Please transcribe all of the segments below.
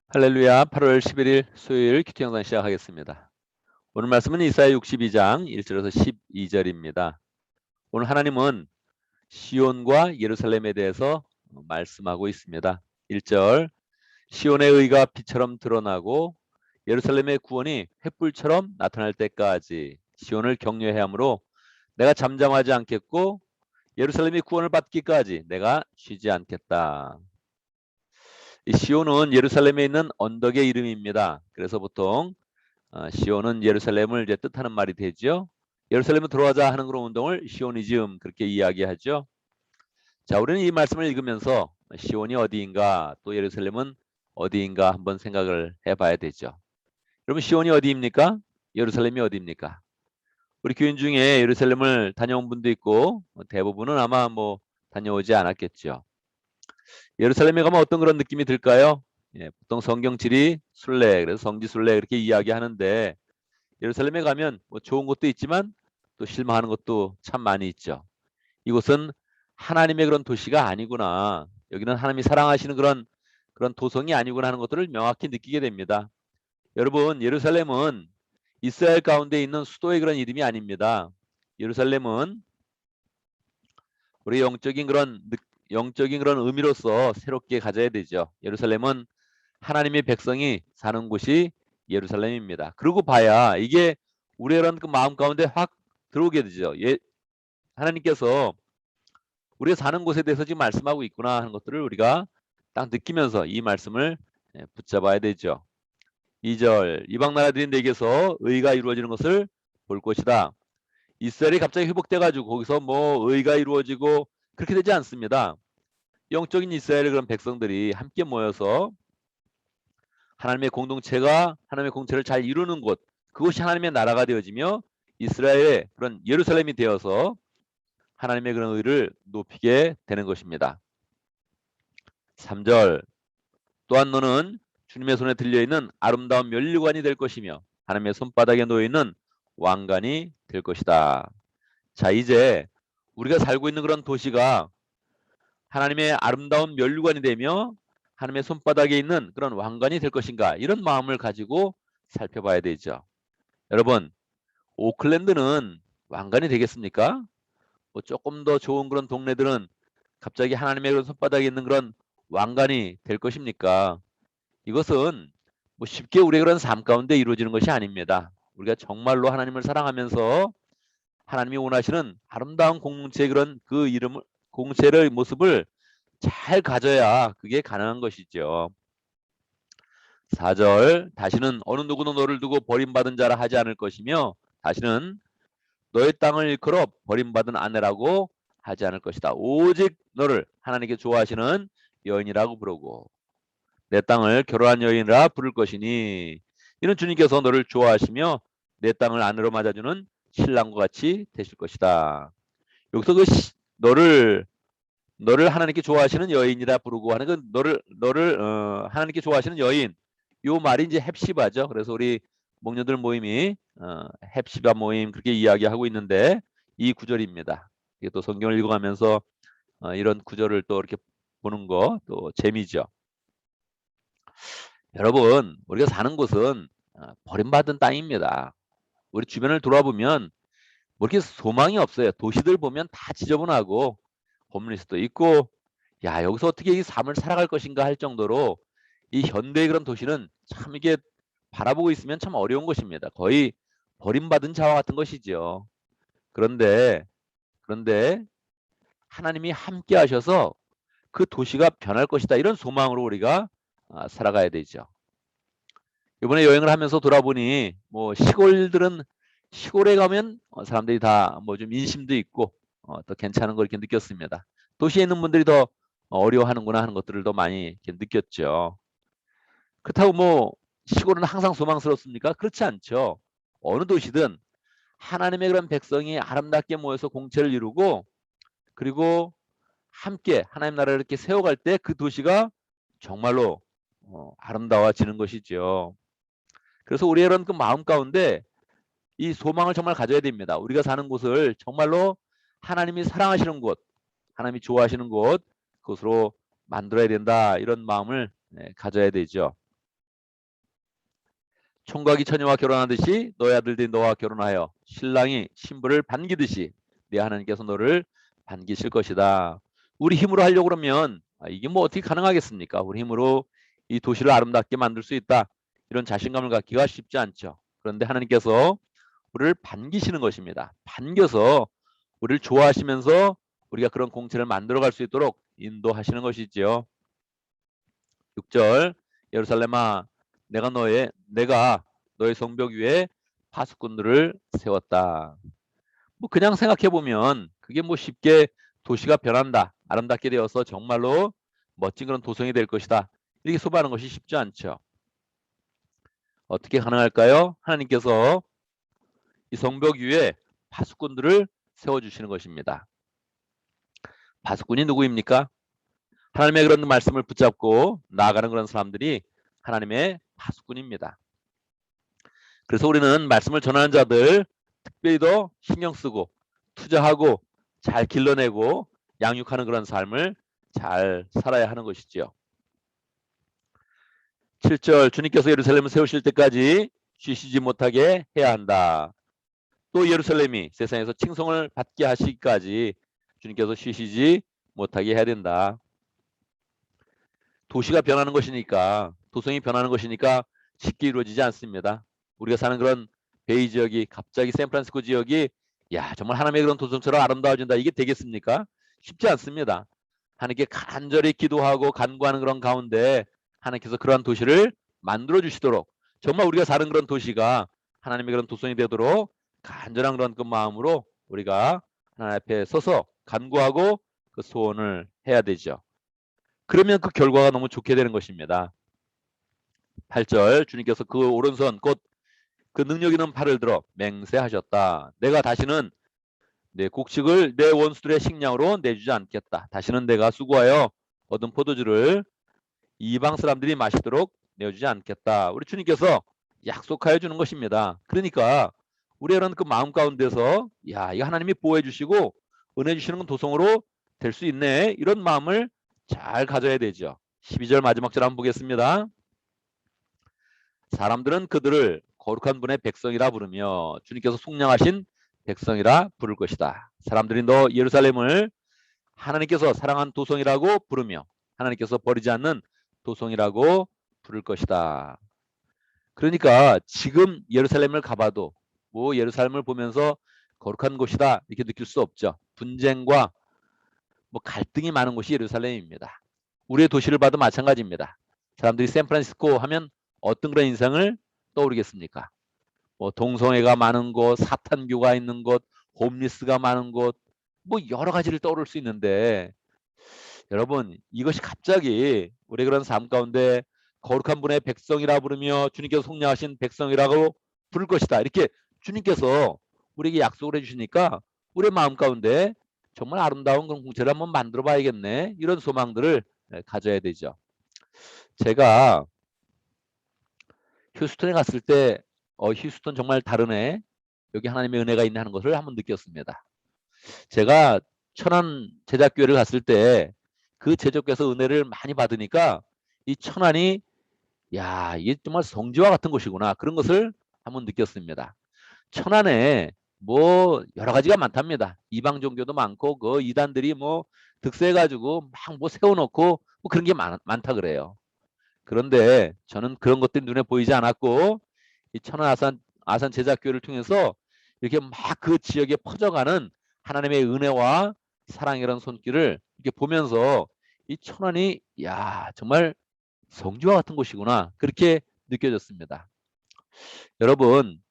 할렐루야. 8월 11일 수요일 큐티 영상 시작하겠습니다. 오늘 말씀은 이사야 62장 1절에서 12절입니다. 오늘 하나님은 시온과 예루살렘에 대해서 말씀하고 있습니다. 1절, 시온의 의가 빛처럼 드러나고 예루살렘의 구원이 횃불처럼 나타날 때까지 시온을 격려해야 하므로 내가 잠잠하지 않겠고 예루살렘이 구원을 받기까지 내가 쉬지 않겠다. 이 시온은 예루살렘에 있는 언덕의 이름입니다. 그래서 보통 시온은 예루살렘을 이제 뜻하는 말이 되죠. 예루살렘으로 들어가자 하는 그런 운동을 시오니즘 그렇게 이야기하죠. 자, 우리는 이 말씀을 읽으면서 시온이 어디인가 또 예루살렘은 어디인가 한번 생각을 해봐야 되죠. 여러분 시온이 어디입니까? 예루살렘이 어디입니까? 우리 교인 중에 예루살렘을 다녀온 분도 있고 대부분은 아마 뭐 다녀오지 않았겠죠. 예루살렘에 가면 어떤 그런 느낌이 들까요? 예, 보통 성경지리 순례, 그래서 성지순례 그렇게 이야기하는데 예루살렘에 가면 뭐 좋은 것도 있지만 또 실망하는 것도 참 많이 있죠. 이곳은 하나님의 그런 도시가 아니구나. 여기는 하나님이 사랑하시는 그런 도성이 아니구나 하는 것들을 명확히 느끼게 됩니다. 여러분, 예루살렘은 이스라엘 가운데 있는 수도의 그런 이름이 아닙니다. 예루살렘은 우리 영적인 그런 의미로서 새롭게 가져야 되죠. 예루살렘은 하나님의 백성이 사는 곳이 예루살렘입니다. 그러고 봐야 이게 우리의 그 마음 가운데 확 들어오게 되죠. 하나님께서 우리가 사는 곳에 대해서 지금 말씀하고 있구나 하는 것들을 우리가 딱 느끼면서 이 말씀을 붙잡아야 되죠. 2절, 이방 나라들이 내게서 의가 이루어지는 것을 볼 것이다. 이스라엘이 갑자기 회복돼 가지고 거기서 뭐 의가 이루어지고 그렇게 되지 않습니다. 영적인 이스라엘의 그런 백성들이 함께 모여서 하나님의 공동체를 잘 이루는 곳, 그것이 하나님의 나라가 되어지며 이스라엘의 그런 예루살렘이 되어서 하나님의 그런 의를 높이게 되는 것입니다. 3절, 또한 너는 주님의 손에 들려있는 아름다운 면류관이 될 것이며 하나님의 손바닥에 놓여있는 왕관이 될 것이다. 자, 이제 우리가 살고 있는 그런 도시가 하나님의 아름다운 면류관이 되며 하나님의 손바닥에 있는 그런 왕관이 될 것인가, 이런 마음을 가지고 살펴봐야 되죠. 여러분, 오클랜드는 왕관이 되겠습니까? 뭐 조금 더 좋은 그런 동네들은 갑자기 하나님의 그런 손바닥에 있는 그런 왕관이 될 것입니까? 이것은 뭐 쉽게 우리의 그런 삶 가운데 이루어지는 것이 아닙니다. 우리가 정말로 하나님을 사랑하면서 하나님이 원하시는 아름다운 공동체의 그런 그 이름을, 공동체의 모습을 잘 가져야 그게 가능한 것이죠. 4절, 다시는 어느 누구도 너를 두고 버림받은 자라 하지 않을 것이며 다시는 너의 땅을 일컬어 버림받은 아내라고 하지 않을 것이다. 오직 너를 하나님께 좋아하시는 여인이라고 부르고 내 땅을 결혼한 여인이라 부를 것이니 이는 주님께서 너를 좋아하시며 내 땅을 아내로 맞아주는 신랑과 같이 되실 것이다. 여기서 너를 하나님께 좋아하시는 여인이라 부르고 하는 건 너를 하나님께 좋아하시는 여인, 요 말이 이제 헵시바죠. 그래서 우리 목녀들 모임이 헵시바 모임 그렇게 이야기하고 있는데 이 구절입니다. 이게 또 성경을 읽어가면서 이런 구절을 또 이렇게 보는 거 또 재미죠. 여러분, 우리가 사는 곳은 버림받은 땅입니다. 우리 주변을 돌아보면 뭐 이렇게 소망이 없어요. 도시들 보면 다 지저분하고 홈리스도 있고, 야, 여기서 어떻게 이 삶을 살아갈 것인가 할 정도로 이 현대의 그런 도시는 참 이게 바라보고 있으면 참 어려운 것입니다. 거의 버림받은 자와 같은 것이죠. 그런데 하나님이 함께 하셔서 그 도시가 변할 것이다, 이런 소망으로 우리가 살아가야 되죠. 이번에 여행을 하면서 돌아보니 뭐 시골에 가면 사람들이 다 뭐 좀 인심도 있고 또 괜찮은 걸 이렇게 느꼈습니다. 도시에 있는 분들이 더 어려워하는구나 하는 것들을 더 많이 이렇게 느꼈죠. 그렇다고 뭐 시골은 항상 소망스럽습니까? 그렇지 않죠. 어느 도시든 하나님의 그런 백성이 아름답게 모여서 공체를 이루고 그리고 함께 하나님 나라를 이렇게 세워갈 때 그 도시가 정말로 아름다워지는 것이죠. 그래서 우리의 이런 그 마음 가운데 이 소망을 정말 가져야 됩니다. 우리가 사는 곳을 정말로 하나님이 사랑하시는 곳, 하나님이 좋아하시는 곳, 그것으로 만들어야 된다, 이런 마음을 가져야 되죠. 총각이 처녀와 결혼하듯이 너의 아들들이 너와 결혼하여 신랑이 신부를 반기듯이 네 하나님께서 너를 반기실 것이다. 우리 힘으로 하려고 그러면 이게 뭐 어떻게 가능하겠습니까? 우리 힘으로 이 도시를 아름답게 만들 수 있다. 이런 자신감을 갖기가 쉽지 않죠. 그런데 하나님께서 우리를 반기시는 것입니다. 반겨서 우리를 좋아하시면서 우리가 그런 공체를 만들어갈 수 있도록 인도하시는 것이지요. 6절 예루살렘아 내가 너의 성벽 위에 파수꾼들을 세웠다. 뭐 그냥 생각해 보면 그게 뭐 쉽게 도시가 변한다. 아름답게 되어서 정말로 멋진 그런 도성이 될 것이다. 이렇게 소개하는 것이 쉽지 않죠. 어떻게 가능할까요? 하나님께서 이 성벽 위에 파수꾼들을 세워주시는 것입니다. 파수꾼이 누구입니까? 하나님의 그런 말씀을 붙잡고 나아가는 그런 사람들이 하나님의 파수꾼입니다. 그래서 우리는 말씀을 전하는 자들 특별히 더 신경 쓰고 투자하고 잘 길러내고 양육하는 그런 삶을 잘 살아야 하는 것이지요. 7절 주님께서 예루살렘을 세우실 때까지 쉬시지 못하게 해야 한다. 또 예루살렘이 세상에서 칭송을 받게 하시기까지 주님께서 쉬시지 못하게 해야 된다. 도시가 변하는 것이니까 도성이 변하는 것이니까 쉽게 이루어지지 않습니다. 우리가 사는 그런 베이 지역이 갑자기 샌프란시스코 지역이 야 정말 하나님의 그런 도성처럼 아름다워진다 이게 되겠습니까? 쉽지 않습니다. 하나님께 간절히 기도하고 간구하는 그런 가운데 하나님께서 그러한 도시를 만들어 주시도록 정말 우리가 사는 그런 도시가 하나님의 그런 도성이 되도록 간절한 그런 그 마음으로 우리가 하나님 앞에 서서 간구하고 그 소원을 해야 되죠. 그러면 그 결과가 너무 좋게 되는 것입니다. 8절 주님께서 그 오른손 곧 그 능력 있는 팔을 들어 맹세하셨다. 내가 다시는 내 곡식을 내 원수들의 식량으로 내주지 않겠다. 다시는 내가 수고하여 얻은 포도주를 이방 사람들이 마시도록 내주지 않겠다. 우리 주님께서 약속하여 주는 것입니다. 그러니까 우리의 그 마음 가운데서 야, 이 하나님이 보호해 주시고 은혜 주시는 도성으로 될 수 있네. 이런 마음을 잘 가져야 되죠. 12절 마지막 절 한번 보겠습니다. 사람들은 그들을 거룩한 분의 백성이라 부르며 주님께서 속량하신 백성이라 부를 것이다. 사람들이 너 예루살렘을 하나님께서 사랑한 도성이라고 부르며 하나님께서 버리지 않는 도성이라고 부를 것이다. 그러니까 지금 예루살렘을 가봐도 뭐 예루살렘을 보면서 거룩한 곳이다 이렇게 느낄 수 없죠. 분쟁과 뭐 갈등이 많은 곳이 예루살렘입니다. 우리의 도시를 봐도 마찬가지입니다. 사람들이 샌프란시스코 하면 어떤 그런 인상을 떠오르겠습니까? 뭐 동성애가 많은 곳, 사탄교가 있는 곳, 홈리스가 많은 곳, 뭐 여러 가지를 떠오를 수 있는데 여러분 이것이 갑자기 우리 그런 삶 가운데 거룩한 분의 백성이라 부르며 주님께서 속량하신 백성이라고 부를 것이다. 이렇게 주님께서 우리에게 약속을 해주시니까 우리의 마음 가운데 정말 아름다운 그런 공체를 한번 만들어 봐야겠네. 이런 소망들을 가져야 되죠. 제가 휴스턴에 갔을 때 휴스턴 정말 다르네. 여기 하나님의 은혜가 있네 하는 것을 한번 느꼈습니다. 제가 천안 제자교회를 갔을 때 그 제자교회에서 은혜를 많이 받으니까 이 천안이 야 이게 정말 성지와 같은 곳이구나 그런 것을 한번 느꼈습니다. 천안에 뭐 여러 가지가 많답니다. 이방 종교도 많고 그 이단들이 뭐 득세해가지고 막 뭐 세워놓고 뭐 그런 게 많다 그래요. 그런데 저는 그런 것들이 눈에 보이지 않았고 이 천안 아산 제자교회를 통해서 이렇게 막 그 지역에 퍼져가는 하나님의 은혜와 사랑이라는 손길을 이렇게 보면서 이 천안이 야 정말 성지와 같은 곳이구나 그렇게 느껴졌습니다. 여러분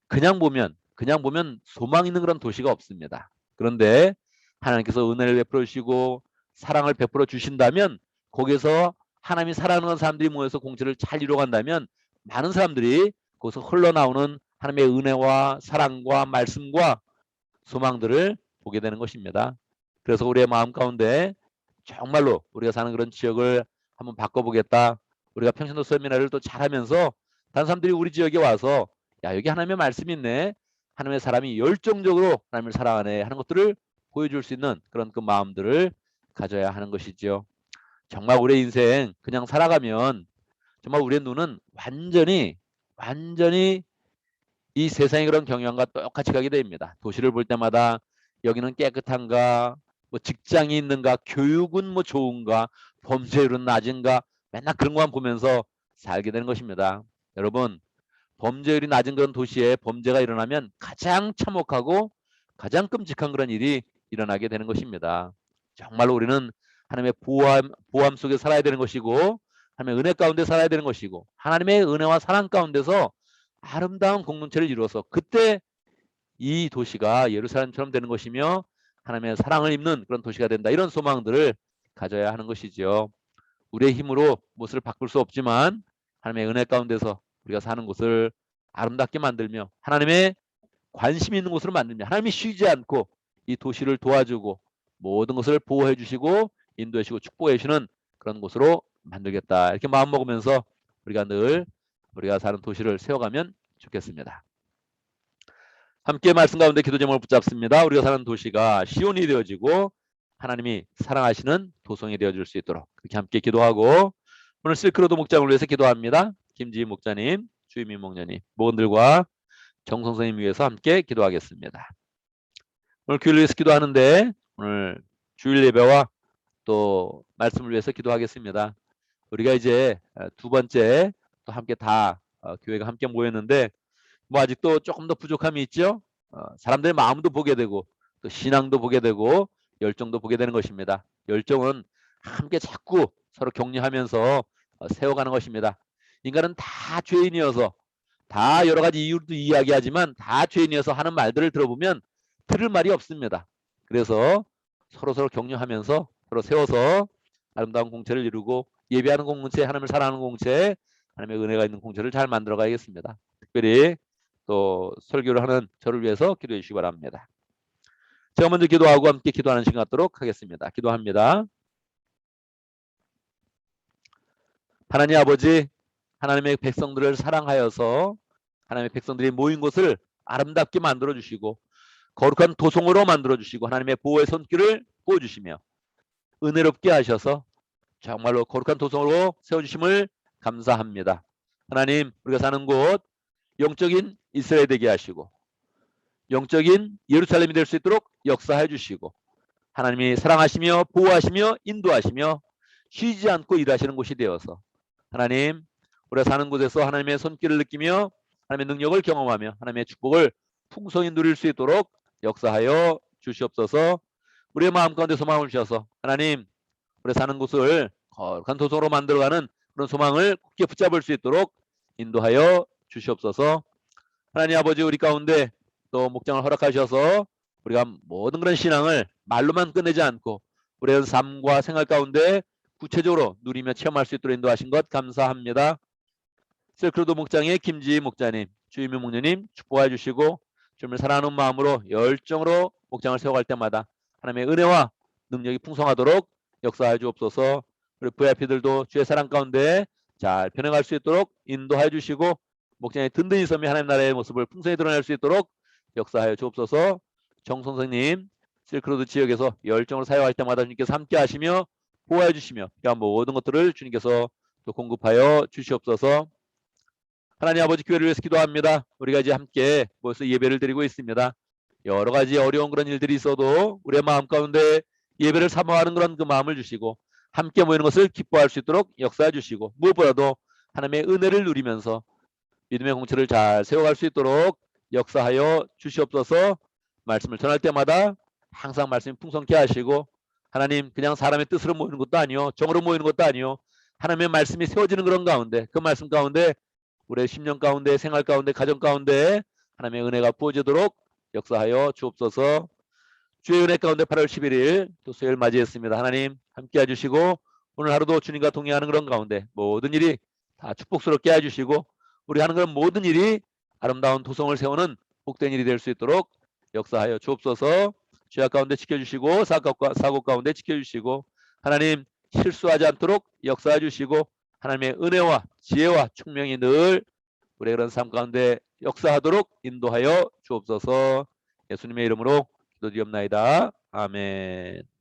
그냥 보면 소망 있는 그런 도시가 없습니다. 그런데 하나님께서 은혜를 베풀어 주시고 사랑을 베풀어 주신다면 거기서 하나님이 사랑하는 사람들이 모여서 공체를 잘 이루어간다면 많은 사람들이 거기서 흘러나오는 하나님의 은혜와 사랑과 말씀과 소망들을 보게 되는 것입니다. 그래서 우리의 마음 가운데 정말로 우리가 사는 그런 지역을 한번 바꿔보겠다. 우리가 평신도 세미나를 또 잘하면서 다른 사람들이 우리 지역에 와서 야 여기 하나님의 말씀이 있네. 하나님의 사람이 열정적으로 하나님을 사랑하네 하는 것들을 보여줄 수 있는 그런 그 마음들을 가져야 하는 것이죠. 정말 우리의 인생 그냥 살아가면 정말 우리의 눈은 완전히 완전히 이 세상의 그런 경영과 똑같이 가게 됩니다. 도시를 볼 때마다 여기는 깨끗한가, 뭐 직장이 있는가, 교육은 뭐 좋은가, 범죄율은 낮은가, 맨날 그런 것만 보면서 살게 되는 것입니다. 여러분, 범죄율이 낮은 그런 도시에 범죄가 일어나면 가장 참혹하고 가장 끔찍한 그런 일이 일어나게 되는 것입니다. 정말로 우리는 하나님의 보호함 속에 살아야 되는 것이고, 하나님의 은혜 가운데 살아야 되는 것이고, 하나님의 은혜와 사랑 가운데서 아름다운 공동체를 이루어서 그때 이 도시가 예루살렘처럼 되는 것이며 하나님의 사랑을 입는 그런 도시가 된다. 이런 소망들을 가져야 하는 것이죠. 우리의 힘으로 무엇을 바꿀 수 없지만 하나님의 은혜 가운데서 우리가 사는 곳을 아름답게 만들며 하나님의 관심 있는 곳으로 만들며 하나님이 쉬지 않고 이 도시를 도와주고 모든 것을 보호해 주시고 인도해 주시고 축복해 주시는 그런 곳으로 만들겠다. 이렇게 마음 먹으면서 우리가 늘 우리가 사는 도시를 세워가면 좋겠습니다. 함께 말씀 가운데 기도 제목을 붙잡습니다. 우리가 사는 도시가 시온이 되어지고 하나님이 사랑하시는 도성이 되어줄 수 있도록 그렇게 함께 기도하고 오늘 실크로드 목장을 위해서 기도합니다. 김지희 목자님, 주임민 목자님, 모건들과 정성선님 위해서 함께 기도하겠습니다. 오늘 교회를 위해서 기도하는데 오늘 주일 예배와 또 말씀을 위해서 기도하겠습니다. 우리가 이제 두 번째 또 함께 다 교회가 함께 모였는데 뭐 아직도 조금 더 부족함이 있죠. 사람들의 마음도 보게 되고 또 신앙도 보게 되고 열정도 보게 되는 것입니다. 열정은 함께 자꾸 서로 격려하면서 세워가는 것입니다. 인간은 다 죄인이어서 다 여러 가지 이유도 이야기하지만 다 죄인이어서 하는 말들을 들어보면 들을 말이 없습니다. 그래서 서로 격려하면서 서로 세워서 아름다운 공체를 이루고 예배하는 공동체, 하나님을 사랑하는 공동체, 하나님의 은혜가 있는 공체를 잘 만들어 가야겠습니다. 특별히 또 설교를 하는 저를 위해서 기도해 주시기 바랍니다. 제가 먼저 기도하고 함께 기도하는 시간 갖도록 하겠습니다. 기도합니다. 하나님 아버지, 하나님의 백성들을 사랑하여서 하나님의 백성들이 모인 곳을 아름답게 만들어 주시고 거룩한 도성으로 만들어 주시고 하나님의 보호의 손길을 부어주시며 은혜롭게 하셔서 정말로 거룩한 도성으로 세워주심을 감사합니다. 하나님, 우리가 사는 곳 영적인 이스라엘 되게 하시고 영적인 예루살렘이 될 수 있도록 역사해 주시고 하나님이 사랑하시며 보호하시며 인도하시며 쉬지 않고 일하시는 곳이 되어서 하나님, 우리가 사는 곳에서 하나님의 손길을 느끼며 하나님의 능력을 경험하며 하나님의 축복을 풍성히 누릴 수 있도록 역사하여 주시옵소서. 우리의 마음 가운데 소망을 주셔서 하나님, 우리 사는 곳을 거룩한 도성으로 만들어가는 그런 소망을 굳게 붙잡을 수 있도록 인도하여 주시옵소서. 하나님 아버지, 우리 가운데 또 목장을 허락하셔서 우리가 모든 그런 신앙을 말로만 끝내지 않고 우리의 삶과 생활 가운데 구체적으로 누리며 체험할 수 있도록 인도하신 것 감사합니다. 실크로드 목장의 김지희 목자님, 주임민 목녀님 축복해 주시고 주님을 사랑하는 마음으로 열정으로 목장을 세워갈 때마다 하나님의 은혜와 능력이 풍성하도록 역사해 주옵소서. 우리 VIP들도 주의 사랑 가운데 잘 변해갈 수 있도록 인도해 주시고 목장에 든든히 서며 하나님 나라의 모습을 풍성히 드러낼 수 있도록 역사하여 주옵소서. 정 선생님, 실크로드 지역에서 열정을 사용할 때마다 주님께서 함께 하시며 보호해 주시며 모든 것들을 주님께서 또 공급하여 주시옵소서. 하나님 아버지, 교회를 위해서 기도합니다. 우리가 이제 함께 모여서 예배를 드리고 있습니다. 여러 가지 어려운 그런 일들이 있어도 우리의 마음 가운데 예배를 사모하는 그런 그 마음을 주시고 함께 모이는 것을 기뻐할 수 있도록 역사해 주시고 무엇보다도 하나님의 은혜를 누리면서 믿음의 공체를 잘 세워갈 수 있도록 역사하여 주시옵소서. 말씀을 전할 때마다 항상 말씀이 풍성케 하시고 하나님, 그냥 사람의 뜻으로 모이는 것도 아니요 정으로 모이는 것도 아니요 하나님의 말씀이 세워지는 그런 가운데 그 말씀 가운데 우리의 심령 가운데 생활 가운데 가정 가운데 하나님의 은혜가 부어지도록 역사하여 주옵소서. 주의 은혜 가운데 8월 11일 또 수요일 맞이했습니다. 하나님 함께 해주시고 오늘 하루도 주님과 동행하는 그런 가운데 모든 일이 다 축복스럽게 해주시고 우리 하는 그런 모든 일이 아름다운 도성을 세우는 복된 일이 될 수 있도록 역사하여 주옵소서. 죄악 가운데 지켜주시고 사고 가운데 지켜주시고 하나님 실수하지 않도록 역사해 주시고 하나님의 은혜와 지혜와 총명이 늘 우리의 그런 삶 가운데 역사하도록 인도하여 주옵소서. 예수님의 이름으로 기도드리옵나이다. 아멘.